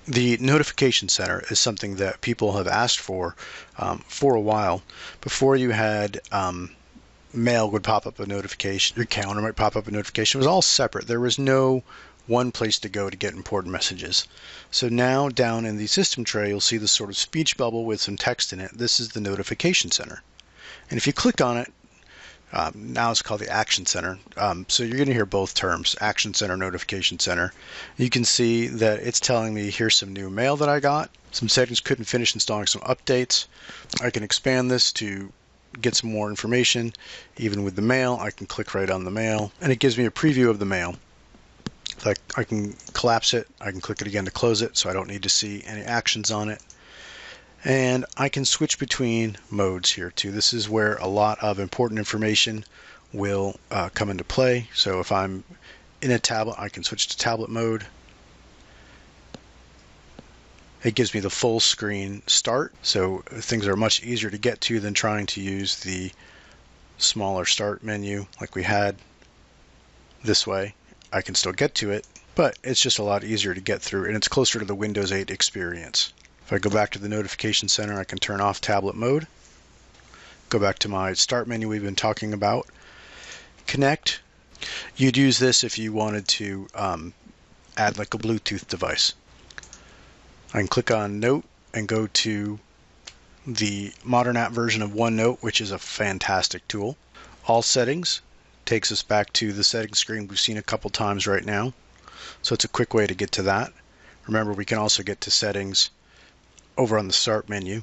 The notification center is something that people have asked for a while. Before you had mail would pop up a notification, your calendar might pop up a notification. It was all separate. There was no one place to go to get important messages. So now down in the system tray, you'll see this sort of speech bubble with some text in it. This is the notification center. And if you click on it, now it's called the Action Center. So you're going to hear both terms, Action Center, Notification Center. You can see that it's telling me here's some new mail that I got. Some settings, couldn't finish installing some updates. I can expand this to get some more information. Even with the mail, I can click right on the mail, and it gives me a preview of the mail. So I can collapse it. I can click it again to close it, so I don't need to see any actions on it. And I can switch between modes here too. This is where a lot of important information will come into play. So if I'm in a tablet, I can switch to tablet mode. It gives me the full screen start, so things are much easier to get to than trying to use the smaller start menu like we had. This way I can still get to it, but it's just a lot easier to get through, and it's closer to the Windows 8 experience. If I go back to the notification center, I can turn off tablet mode, go back to my start menu we've been talking about, connect. You'd use this if you wanted to add like a Bluetooth device. I can click on Note and go to the modern app version of OneNote, which is a fantastic tool. All settings takes us back to the settings screen we've seen a couple times right now. So it's a quick way to get to that. Remember, we can also get to settings over on the start menu.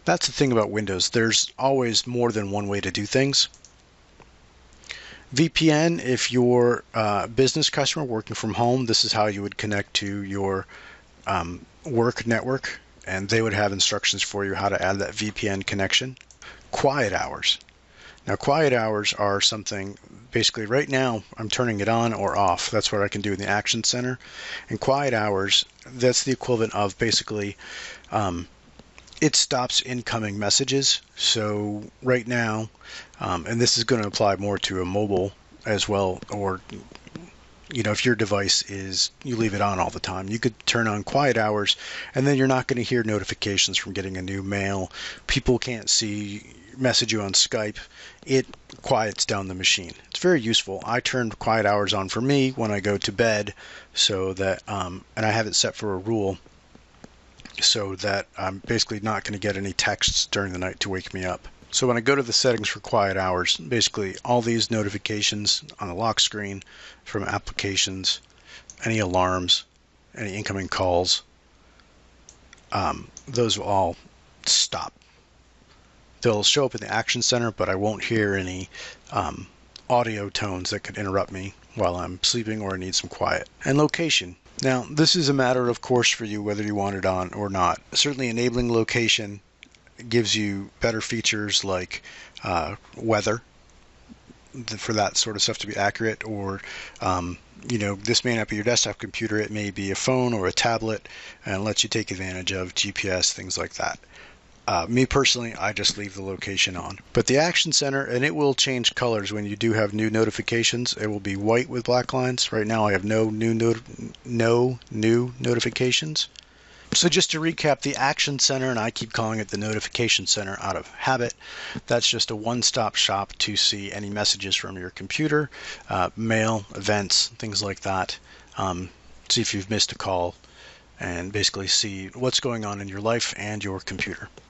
That's the thing about Windows. There's always more than one way to do things. VPN, if you're a business customer working from home, this is how you would connect to your work network, and they would have instructions for you how to add that VPN connection. Quiet hours. Now, quiet hours are something, basically right now I'm turning it on or off. That's what I can do in the Action Center. And quiet hours, that's the equivalent of basically it stops incoming messages. So right now, and this is going to apply more to a mobile as well, or if your device is, you leave it on all the time, you could turn on quiet hours, and then you're not going to hear notifications from getting a new mail. People can't message you on Skype. It quiets down the machine. It's very useful. I turned quiet hours on for me when I go to bed, so that, and I have it set for a rule, so that I'm basically not going to get any texts during the night to wake me up. So when I go to the settings for quiet hours, basically all these notifications on the lock screen from applications, any alarms, any incoming calls, those will all stop. They'll show up in the Action Center, but I won't hear any audio tones that could interrupt me while I'm sleeping or I need some quiet. And location. Now, this is a matter of course for you whether you want it on or not. Certainly enabling location gives you better features like weather, for that sort of stuff to be accurate, or this may not be your desktop computer, it may be a phone or a tablet, and lets you take advantage of GPS, things like that. Me personally, I just leave the location on. But the Action Center, and it will change colors when you do have new notifications. It will be white with black lines. Right now I have no new notifications. So just to recap, the Action Center, and I keep calling it the Notification Center out of habit, that's just a one-stop shop to see any messages from your computer, mail, events, things like that. See if you've missed a call, and basically see what's going on in your life and your computer.